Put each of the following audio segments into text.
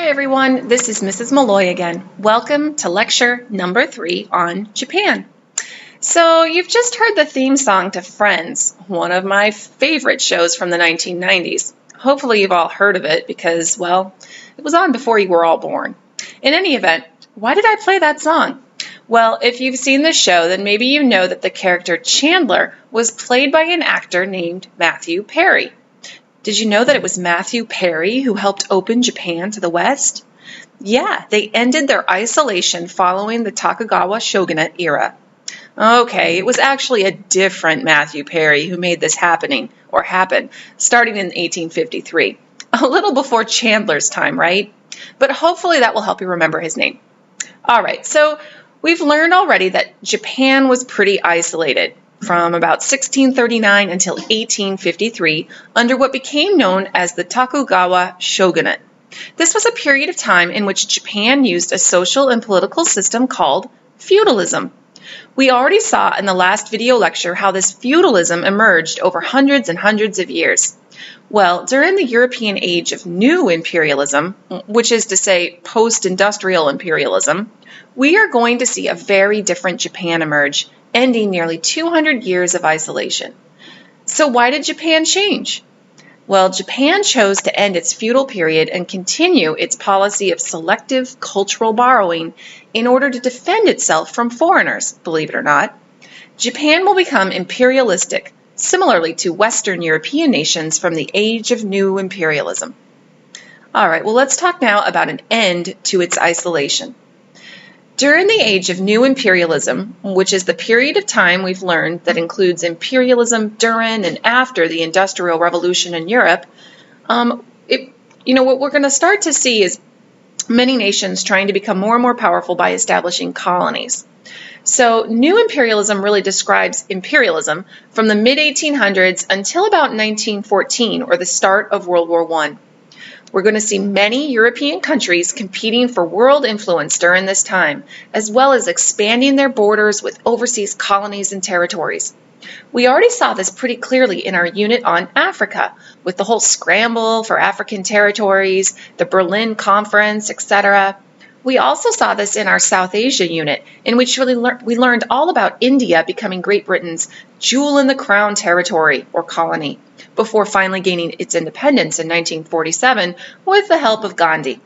Hi everyone, this is Mrs. Malloy again. Welcome to lecture number 3 on Japan. So you've just heard the theme song to Friends, one of my favorite shows from the 1990s. Hopefully you've all heard of it because, well, it was on before you were all born. In any event, why did I play that song? Well, if you've seen the show, then maybe you know that the character Chandler was played by an actor named Matthew Perry. Did you know that it was Matthew Perry who helped open Japan to the West? Yeah, they ended their isolation following the Tokugawa shogunate era. Okay, it was actually a different Matthew Perry who made this happen, starting in 1853. A little before Chandler's time, right? But hopefully that will help you remember his name. All right, so we've learned already that Japan was pretty isolated from about 1639 until 1853 under what became known as the Tokugawa shogunate. This was a period of time in which Japan used a social and political system called feudalism. We already saw in the last video lecture how this feudalism emerged over hundreds and hundreds of years. Well, during the European age of new imperialism, which is to say post-industrial imperialism, we are going to see a very different Japan emerge, ending nearly 200 years of isolation. So why did Japan change? Well, Japan chose to end its feudal period and continue its policy of selective cultural borrowing in order to defend itself from foreigners, believe it or not. Japan will become imperialistic, similarly to Western European nations from the age of new imperialism. All right, well, let's talk now about an end to its isolation. During the age of new imperialism, which is the period of time we've learned that includes imperialism during and after the Industrial Revolution in Europe, what we're going to start to see is many nations trying to become more and more powerful by establishing colonies. So new imperialism really describes imperialism from the mid-1800s until about 1914, or the start of World War I. We're going to see many European countries competing for world influence during this time, as well as expanding their borders with overseas colonies and territories. We already saw this pretty clearly in our unit on Africa, with the whole scramble for African territories, the Berlin Conference, etc. We also saw this in our South Asia unit, in which we learned all about India becoming Great Britain's jewel in the crown territory or colony, before finally gaining its independence in 1947 with the help of Gandhi.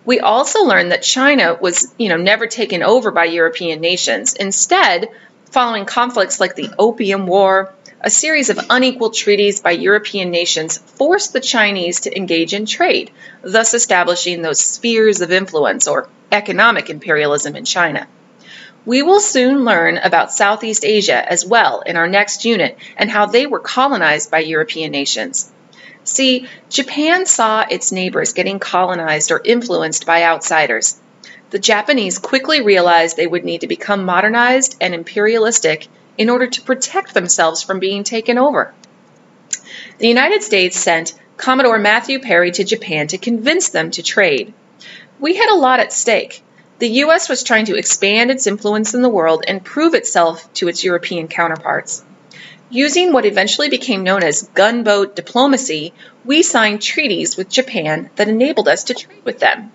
We also learned that China was, never taken over by European nations. Instead, following conflicts like the Opium War, a series of unequal treaties by European nations forced the Chinese to engage in trade, thus establishing those spheres of influence or economic imperialism in China. We will soon learn about Southeast Asia as well in our next unit and how they were colonized by European nations. See, Japan saw its neighbors getting colonized or influenced by outsiders. The Japanese quickly realized they would need to become modernized and imperialistic in order to protect themselves from being taken over. The United States sent Commodore Matthew Perry to Japan to convince them to trade. We had a lot at stake. The U.S. was trying to expand its influence in the world and prove itself to its European counterparts. Using what eventually became known as gunboat diplomacy, we signed treaties with Japan that enabled us to trade with them.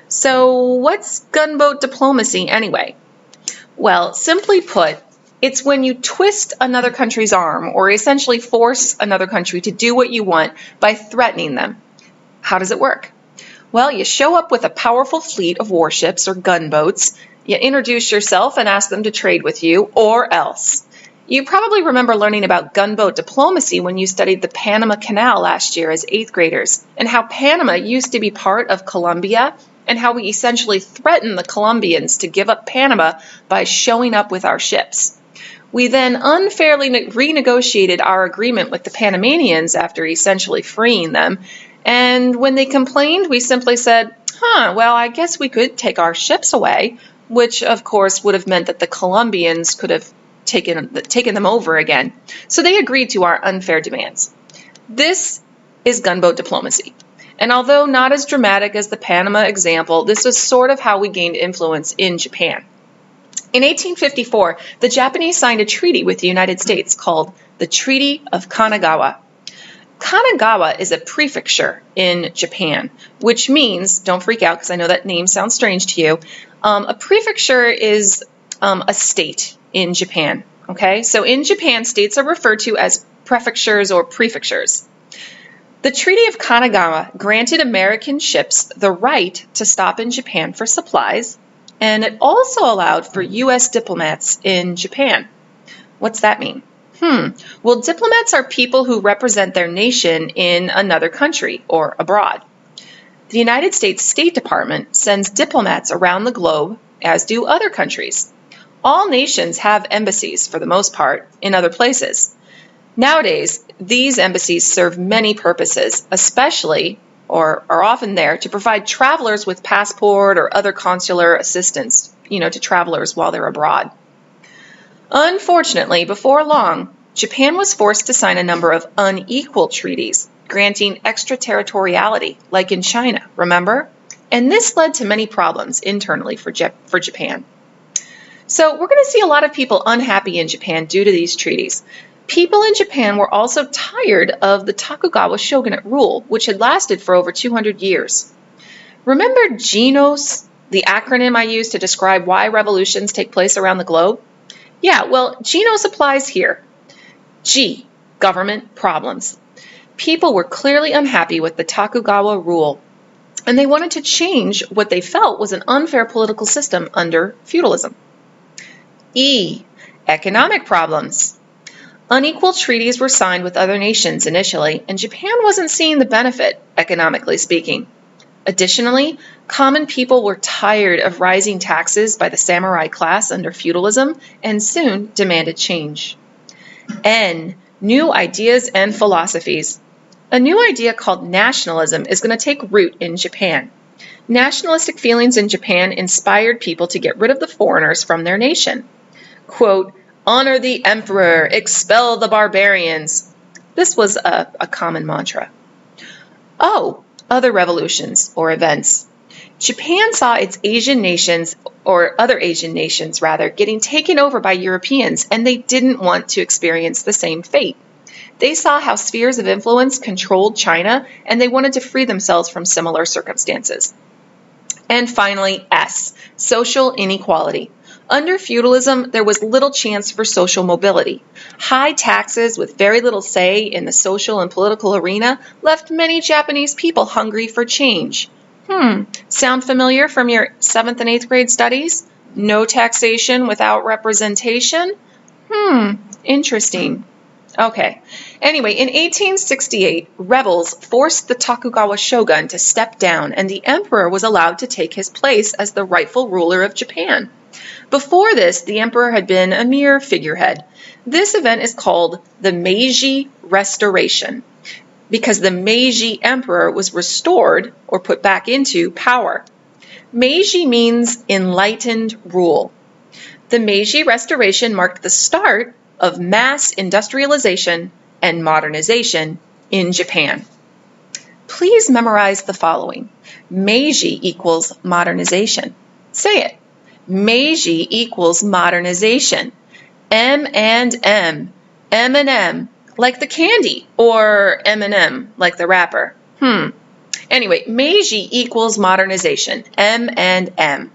So what's gunboat diplomacy anyway? Well, simply put, it's when you twist another country's arm or essentially force another country to do what you want by threatening them. How does it work? Well, you show up with a powerful fleet of warships or gunboats, you introduce yourself and ask them to trade with you, or else. You probably remember learning about gunboat diplomacy when you studied the Panama Canal last year as 8th graders, and how Panama used to be part of Colombia, and how we essentially threatened the Colombians to give up Panama by showing up with our ships. We then unfairly renegotiated our agreement with the Panamanians after essentially freeing them, and when they complained, we simply said, well, I guess we could take our ships away, which of course would have meant that the Colombians could have taken them over again. So they agreed to our unfair demands. This is gunboat diplomacy. And although not as dramatic as the Panama example, this was sort of how we gained influence in Japan. In 1854, the Japanese signed a treaty with the United States called the Treaty of Kanagawa. Kanagawa is a prefecture in Japan, which means, don't freak out because I know that name sounds strange to you, a prefecture is a state in Japan, okay? So in Japan, states are referred to as prefectures or prefectures. The Treaty of Kanagawa granted American ships the right to stop in Japan for supplies, and it also allowed for U.S. diplomats in Japan. What's that mean? Well, diplomats are people who represent their nation in another country or abroad. The United States State Department sends diplomats around the globe, as do other countries. All nations have embassies, for the most part, in other places. Nowadays, these embassies serve many purposes, especially, or are often there, to provide travelers with passport or other consular assistance, to travelers while they're abroad. Unfortunately, before long, Japan was forced to sign a number of unequal treaties, granting extraterritoriality, like in China, remember? And this led to many problems internally for Japan. So we're going to see a lot of people unhappy in Japan due to these treaties. People in Japan were also tired of the Tokugawa shogunate rule, which had lasted for over 200 years. Remember GENOS, the acronym I use to describe why revolutions take place around the globe? Yeah, well, GENOS applies here. G, government problems. People were clearly unhappy with the Tokugawa rule, and they wanted to change what they felt was an unfair political system under feudalism. E, economic problems. Unequal treaties were signed with other nations initially, and Japan wasn't seeing the benefit, economically speaking. Additionally, common people were tired of rising taxes by the samurai class under feudalism and soon demanded change. N, new ideas and philosophies. A new idea called nationalism is going to take root in Japan. Nationalistic feelings in Japan inspired people to get rid of the foreigners from their nation. Quote, honor the emperor, expel the barbarians. This was a common mantra. Oh, other revolutions or events. Japan saw its Asian nations, or other Asian nations rather, getting taken over by Europeans, and they didn't want to experience the same fate. They saw how spheres of influence controlled China, and they wanted to free themselves from similar circumstances. And finally, S, social inequality. Under feudalism, there was little chance for social mobility. High taxes with very little say in the social and political arena left many Japanese people hungry for change. Sound familiar from your 7th and 8th grade studies? No taxation without representation? Interesting. Okay. Anyway, in 1868, rebels forced the Tokugawa shogun to step down, and the emperor was allowed to take his place as the rightful ruler of Japan. Before this, the emperor had been a mere figurehead. This event is called the Meiji Restoration, because the Meiji emperor was restored or put back into power. Meiji means enlightened rule. The Meiji Restoration marked the start of mass industrialization and modernization in Japan. Please memorize the following. Meiji equals modernization. Say it. Meiji equals modernization. M and M. M and M, like the candy, or M&M, like the rapper. Anyway, Meiji equals modernization. M and M.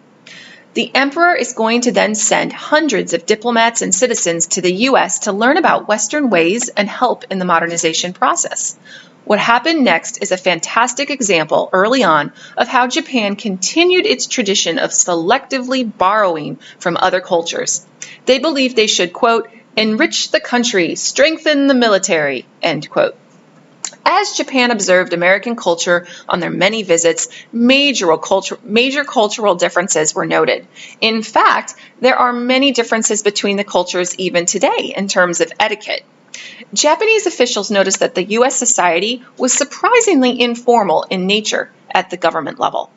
The emperor is going to then send hundreds of diplomats and citizens to the U.S. to learn about Western ways and help in the modernization process. What happened next is a fantastic example early on of how Japan continued its tradition of selectively borrowing from other cultures. They believed they should, quote, enrich the country, strengthen the military, end quote. As Japan observed American culture on their many visits, major cultural differences were noted. In fact, there are many differences between the cultures even today in terms of etiquette. Japanese officials noticed that the U.S. society was surprisingly informal in nature at the government level.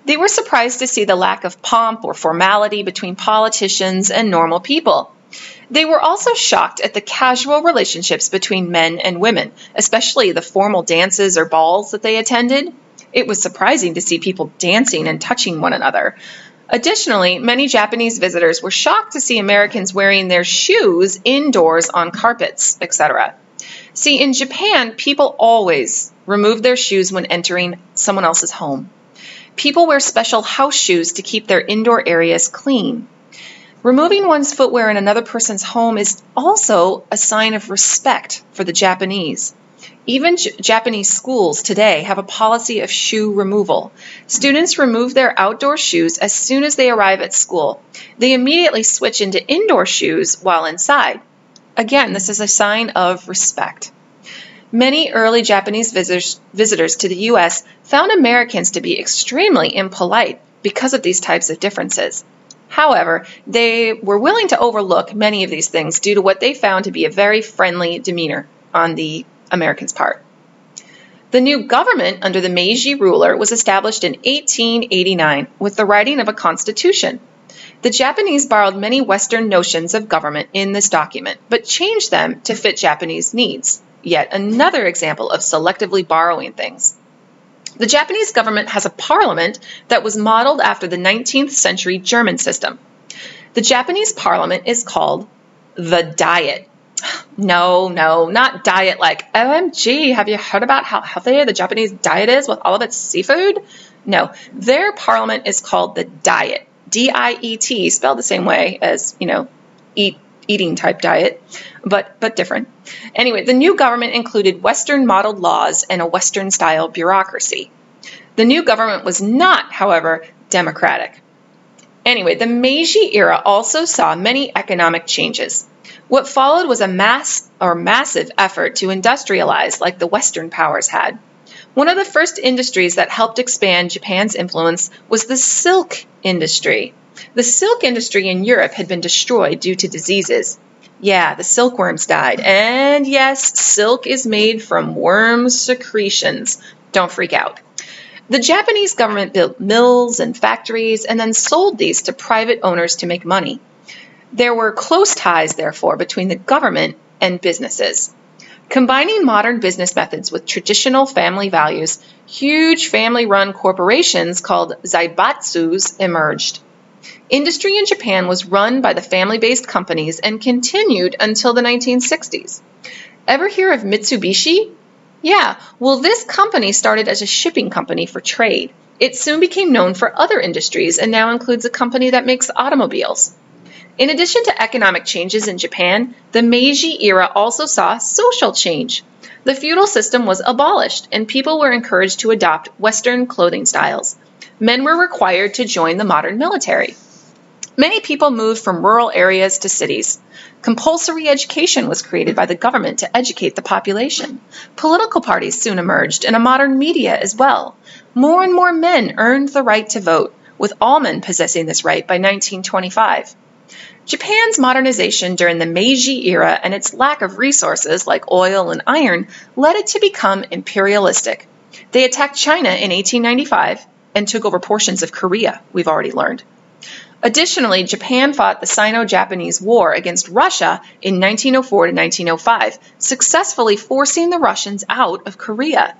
They were surprised to see the lack of pomp or formality between politicians and normal people. They were also shocked at the casual relationships between men and women, especially the formal dances or balls that they attended. It was surprising to see people dancing and touching one another. Additionally, many Japanese visitors were shocked to see Americans wearing their shoes indoors on carpets, etc. See, in Japan, people always remove their shoes when entering someone else's home. People wear special house shoes to keep their indoor areas clean. Removing one's footwear in another person's home is also a sign of respect for the Japanese. Even Japanese schools today have a policy of shoe removal. Students remove their outdoor shoes as soon as they arrive at school. They immediately switch into indoor shoes while inside. Again, this is a sign of respect. Many early Japanese visitors to the U.S. found Americans to be extremely impolite because of these types of differences. However, they were willing to overlook many of these things due to what they found to be a very friendly demeanor on the Americans' part. The new government under the Meiji ruler was established in 1889 with the writing of a constitution. The Japanese borrowed many Western notions of government in this document, but changed them to fit Japanese needs. Yet another example of selectively borrowing things. The Japanese government has a parliament that was modeled after the 19th century German system. The Japanese parliament is called the Diet. No, not diet like, OMG, have you heard about how healthy the Japanese diet is with all of its seafood? No, their parliament is called the Diet. D-I-E-T, spelled the same way as, eating type diet, but different. Anyway, the new government included Western modeled laws and a Western style bureaucracy. The new government was not, however, democratic. Anyway, the Meiji era also saw many economic changes. What followed was a massive effort to industrialize like the Western powers had. One of the first industries that helped expand Japan's influence was the silk industry. The silk industry in Europe had been destroyed due to diseases. Yeah, the silkworms died. And yes, silk is made from worm secretions. Don't freak out. The Japanese government built mills and factories and then sold these to private owners to make money. There were close ties, therefore, between the government and businesses. Combining modern business methods with traditional family values, huge family-run corporations called zaibatsus emerged. Industry in Japan was run by the family-based companies and continued until the 1960s. Ever hear of Mitsubishi? Yeah, well, this company started as a shipping company for trade. It soon became known for other industries and now includes a company that makes automobiles. In addition to economic changes in Japan, the Meiji era also saw social change. The feudal system was abolished, and people were encouraged to adopt Western clothing styles. Men were required to join the modern military. Many people moved from rural areas to cities. Compulsory education was created by the government to educate the population. Political parties soon emerged, and a modern media as well. More and more men earned the right to vote, with all men possessing this right by 1925. Japan's modernization during the Meiji era and its lack of resources like oil and iron led it to become imperialistic. They attacked China in 1895 and took over portions of Korea, we've already learned. Additionally, Japan fought the Sino-Japanese War against Russia in 1904 to 1905, successfully forcing the Russians out of Korea.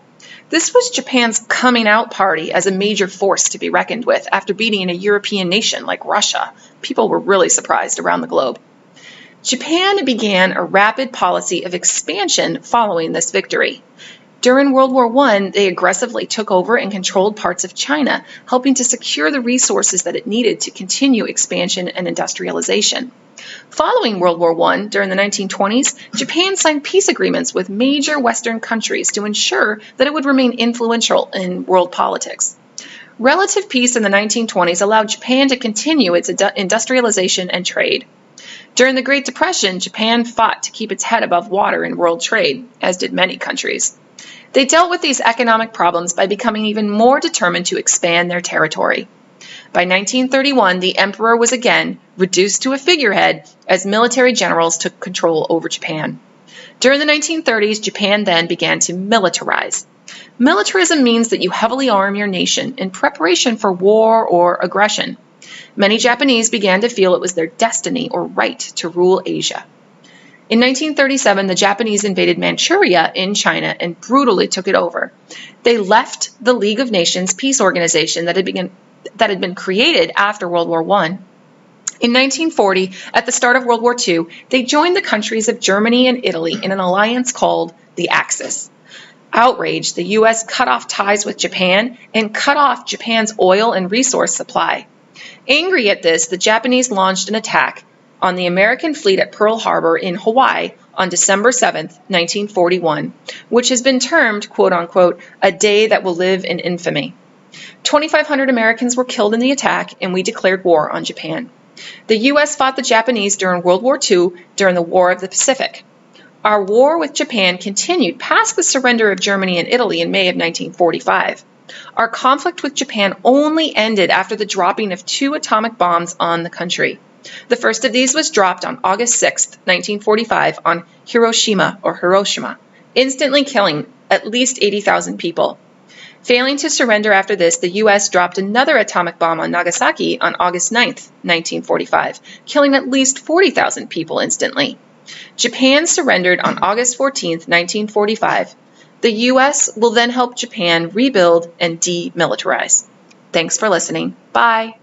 This was Japan's coming out party as a major force to be reckoned with after beating a European nation like Russia. People were really surprised around the globe. Japan began a rapid policy of expansion following this victory. During World War I, they aggressively took over and controlled parts of China, helping to secure the resources that it needed to continue expansion and industrialization. Following World War I, during the 1920s, Japan signed peace agreements with major Western countries to ensure that it would remain influential in world politics. Relative peace in the 1920s allowed Japan to continue its industrialization and trade. During the Great Depression, Japan fought to keep its head above water in world trade, as did many countries. They dealt with these economic problems by becoming even more determined to expand their territory. By 1931, the emperor was again reduced to a figurehead as military generals took control over Japan. During the 1930s, Japan then began to militarize. Militarism means that you heavily arm your nation in preparation for war or aggression. Many Japanese began to feel it was their destiny or right to rule Asia. In 1937, the Japanese invaded Manchuria in China and brutally took it over. They left the League of Nations peace organization that had been created after World War I. In 1940, at the start of World War II, they joined the countries of Germany and Italy in an alliance called the Axis. Outraged, the U.S. cut off ties with Japan and cut off Japan's oil and resource supply. Angry at this, the Japanese launched an attack on the American fleet at Pearl Harbor in Hawaii on December 7, 1941, which has been termed, quote-unquote, a day that will live in infamy. 2,500 Americans were killed in the attack, and we declared war on Japan. The U.S. fought the Japanese during World War II during the War of the Pacific. Our war with Japan continued past the surrender of Germany and Italy in May of 1945. Our conflict with Japan only ended after the dropping of 2 atomic bombs on the country. The first of these was dropped on August 6, 1945 on Hiroshima, instantly killing at least 80,000 people. Failing to surrender after this, the U.S. dropped another atomic bomb on Nagasaki on August 9, 1945, killing at least 40,000 people instantly. Japan surrendered on August 14, 1945. The U.S. will then help Japan rebuild and demilitarize. Thanks for listening. Bye.